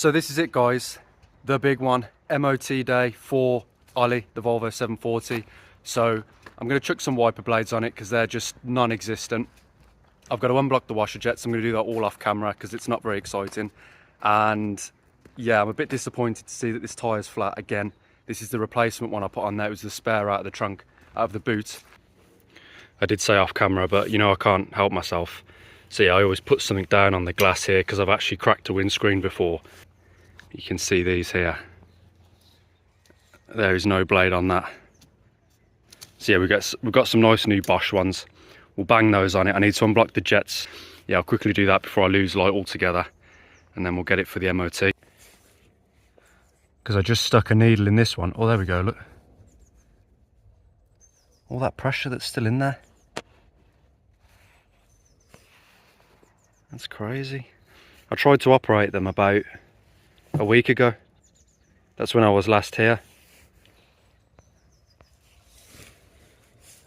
So this is it, guys, the big one, MOT day for Ollie, the Volvo 740. So I'm going to chuck some wiper blades on it because they're just non-existent. I've got to unblock the washer jets. I'm going to do that all off camera because it's not very exciting. And yeah, I'm a bit disappointed to see that this tyre's flat again. This is the replacement one I put on there. It was the spare out of the trunk, out of the boot. I did say off camera, but you know I can't help myself. So yeah, I always put something down on the glass here because I've actually cracked a windscreen before. You can see these here. There is no blade on that. So yeah, we've got some nice new Bosch ones. We'll bang those on it. I need to unblock the jets. Yeah, I'll quickly do that before I lose light altogether, and then we'll get it for the MOT. Because I just stuck a needle in this one. Oh, there we go, look. All that pressure that's still in there. That's crazy. I tried to operate them about a week ago. That's when I was last here.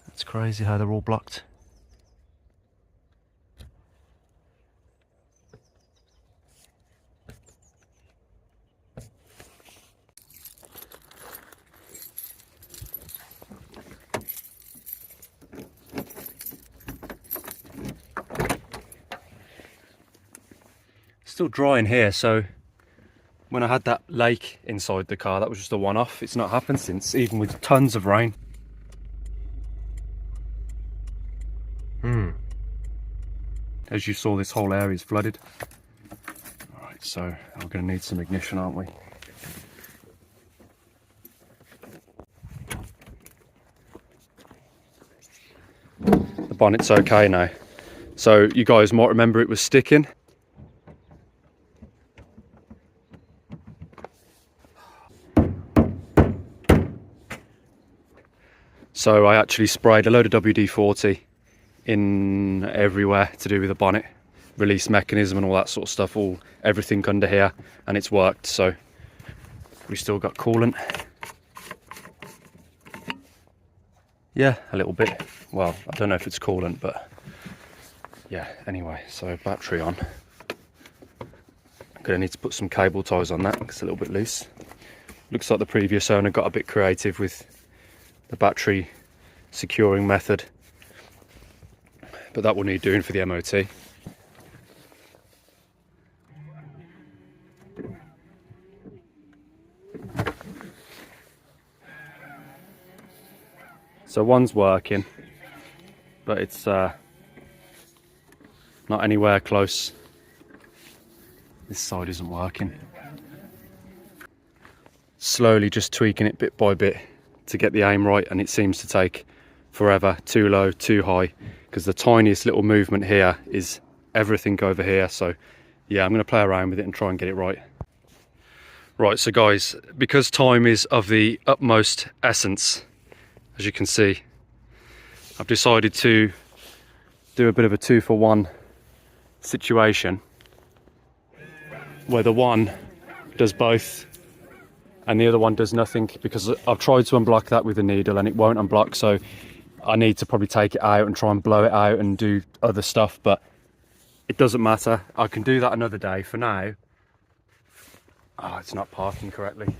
It's crazy how they're all blocked. Still dry in here, so when I had that lake inside the car, that was just a one-off. It's not happened since, even with tons of rain. As you saw, this whole area is flooded. Alright, so we're going to need some ignition, aren't we? The bonnet's okay now. So you guys might remember it was sticking. So I actually sprayed a load of WD-40 in everywhere to do with the bonnet, release mechanism and all that sort of stuff, everything under here, and it's worked. So we still got coolant. Yeah, a little bit. Well, I don't know if it's coolant, but yeah, anyway, so battery on. I'm gonna need to put some cable ties on that because it's a little bit loose. Looks like the previous owner got a bit creative with the battery securing method, but that will need doing for the MOT. So one's working, but it's not anywhere close. This side isn't working. Slowly just tweaking it bit by bit to get the aim right, and it seems to take forever. Too low, too high, because the tiniest little movement here is everything over here. So yeah, I'm going to play around with it and try and get it right. Right, so guys, because time is of the utmost essence, as you can see, I've decided to do a bit of a 2-for-1 situation where the one does both and the other one does nothing, because I've tried to unblock that with a needle and it won't unblock. So I need to probably take it out and try and blow it out and do other stuff, but it doesn't matter. I can do that another day. For now, oh, it's not parking correctly.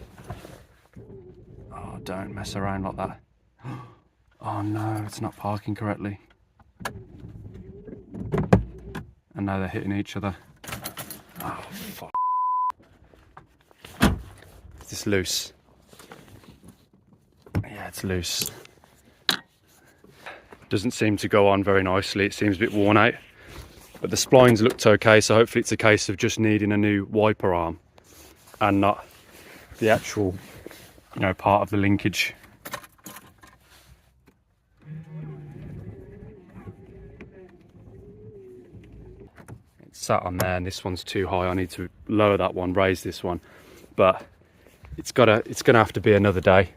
Oh, don't mess around like that. Oh no, it's not parking correctly. And now they're hitting each other. Oh, fuck. Is this loose? Yeah, it's loose. Doesn't seem to go on very nicely. It seems a bit worn out, but the splines looked okay, so hopefully it's a case of just needing a new wiper arm and not the actual, you know, part of the linkage. It's sat on there and this one's too high. I need to lower that one, raise this one, but it's gonna have to be another day.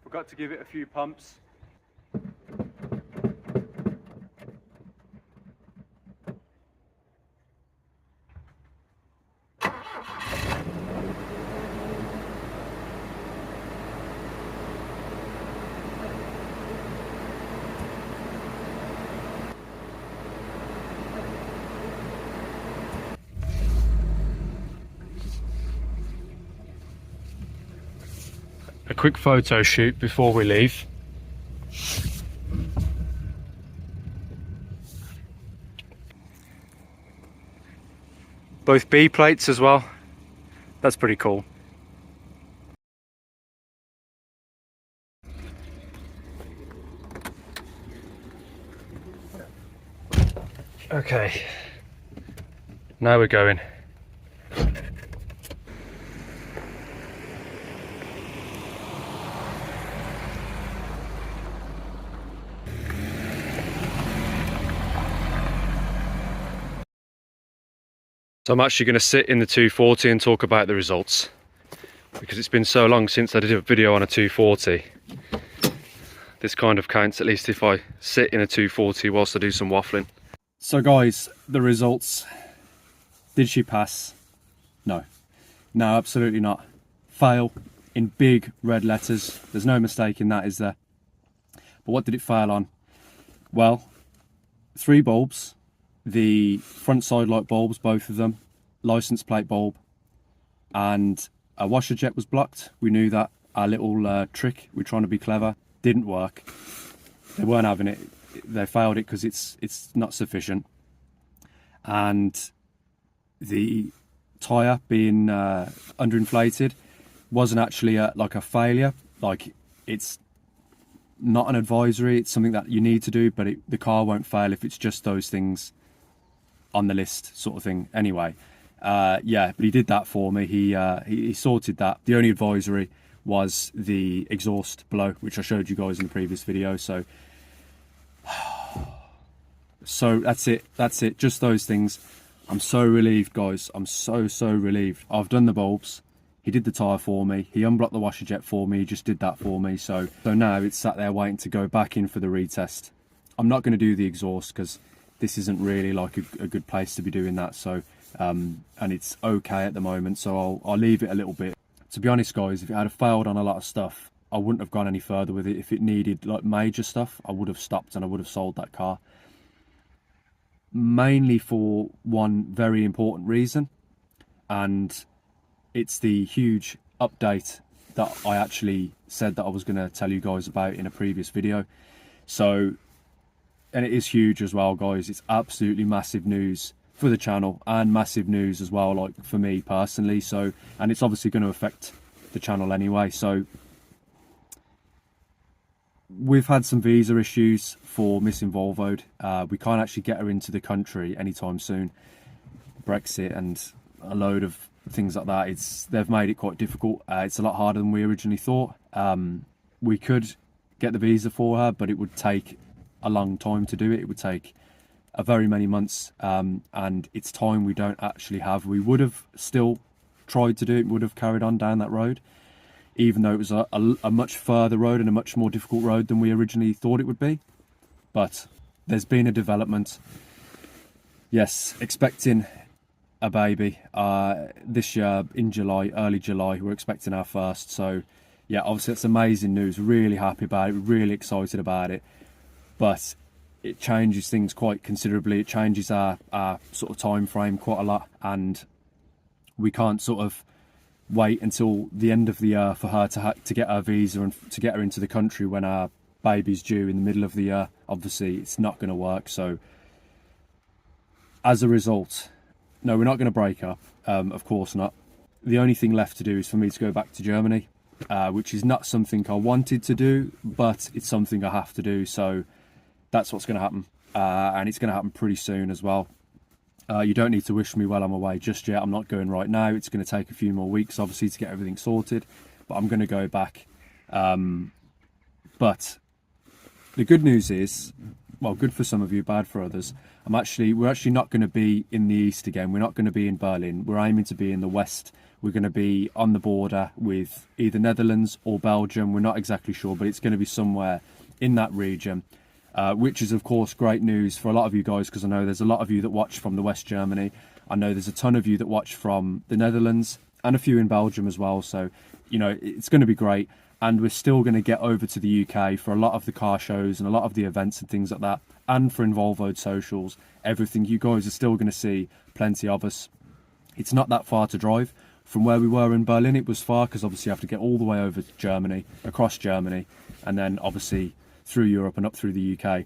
Forgot to give it a few pumps. quick photo shoot before we leave. Both B plates as well. That's pretty cool. Okay, now we're going. So I'm actually going to sit in the 240 and talk about the results, because it's been so long since I did a video on a 240. This kind of counts, at least if I sit in a 240 whilst I do some waffling. So guys, the results. Did she pass? No. No, absolutely not. Fail in big red letters. There's no mistake in that, is there? But what did it fail on? Well, 3 bulbs. The front side light bulbs, both of them, license plate bulb, and a washer jet was blocked. We knew that. Our little trick, we're trying to be clever, didn't work. They weren't having it. They failed it because it's not sufficient. And the tyre being underinflated wasn't actually like a failure. Like, it's not an advisory. It's something that you need to do, but the car won't fail if it's just those things on the list, sort of thing. Anyway, yeah, but he did that for me. He sorted that. The only advisory was the exhaust below, which I showed you guys in the previous video. So that's it, just those things. I'm so relieved, guys. I'm so relieved. I've done the bulbs, he did the tyre for me, he unblocked the washer jet for me, he just did that for me. So now it's sat there waiting to go back in for the retest. I'm not going to do the exhaust because this isn't really like a good place to be doing that. So and it's okay at the moment, so I'll leave it a little bit. To be honest, guys, if it had failed on a lot of stuff, I wouldn't have gone any further with it. If it needed like major stuff, I would have stopped and I would have sold that car. Mainly for one very important reason, and it's the huge update that I actually said that I was going to tell you guys about in a previous video. So, and it is huge as well, guys. It's absolutely massive news for the channel and massive news as well, like for me personally. So, and it's obviously going to affect the channel anyway. So we've had some visa issues for Miss Involvo'd. We can't actually get her into the country anytime soon. Brexit and a load of things like that. They've made it quite difficult. It's a lot harder than we originally thought. We could get the visa for her, but it would take a long time to do it. It would take a very many months, and it's time we don't actually have. We would have still tried to do it, would have carried on down that road, even though it was a much further road and a much more difficult road than we originally thought it would be. But there's been a development. Yes, expecting a baby this year in July, early July. We're expecting our first. So yeah, obviously it's amazing news. Really happy about it, really excited about it. But it changes things quite considerably. It changes our sort of time frame quite a lot, and we can't sort of wait until the end of the year for her to get her visa and to get her into the country when our baby's due in the middle of the year. Obviously it's not going to work. So as a result, no, we're not going to break up, of course not. The only thing left to do is for me to go back to Germany, which is not something I wanted to do, but it's something I have to do. So that's what's going to happen, and it's going to happen pretty soon as well. You don't need to wish me well I'm away just yet. I'm not going right now. It's going to take a few more weeks, obviously, to get everything sorted, but I'm going to go back. But the good news is, well, good for some of you, bad for others. We're actually not going to be in the east again. We're not going to be in Berlin. We're aiming to be in the west. We're going to be on the border with either Netherlands or Belgium. We're not exactly sure, but it's going to be somewhere in that region. Which is of course great news for a lot of you guys, because I know there's a lot of you that watch from the West Germany. I know there's a ton of you that watch from the Netherlands and a few in Belgium as well. So, you know, it's going to be great. And we're still going to get over to the UK for a lot of the car shows and a lot of the events and things like that. And for Involvo'd socials, everything. You guys are still going to see plenty of us. It's not that far to drive. from where we were in Berlin, it was far, because obviously you have to get all the way over to Germany, across Germany, and then obviously through Europe and up through the UK.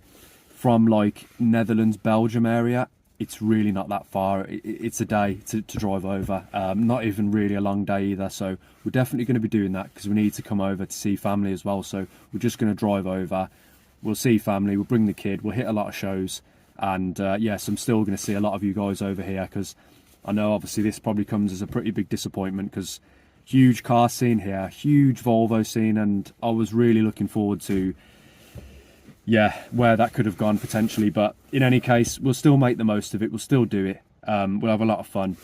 From like Netherlands, Belgium area, it's really not that far. It's a day to drive over, not even really a long day either. So we're definitely going to be doing that, because we need to come over to see family as well. So we're just going to drive over, we'll see family, we'll bring the kid, we'll hit a lot of shows. And yes, I'm still going to see a lot of you guys over here, because I know obviously this probably comes as a pretty big disappointment, because huge car scene here, huge Volvo scene, and I was really looking forward to, yeah, where that could have gone potentially. But in any case, we'll still make the most of it, we'll still do it, we'll have a lot of fun.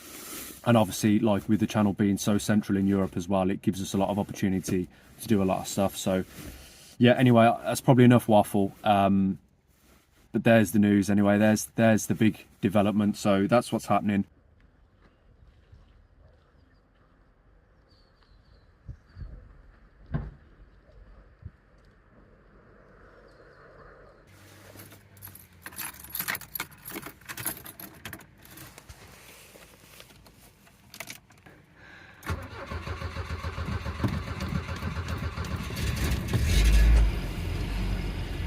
And obviously, like with the channel being so central in Europe as well, it gives us a lot of opportunity to do a lot of stuff. So yeah, anyway, that's probably enough waffle. But there's the news anyway, there's the big development, so that's what's happening.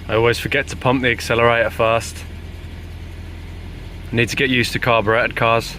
I always forget to pump the accelerator first. I need to get used to carburetted cars.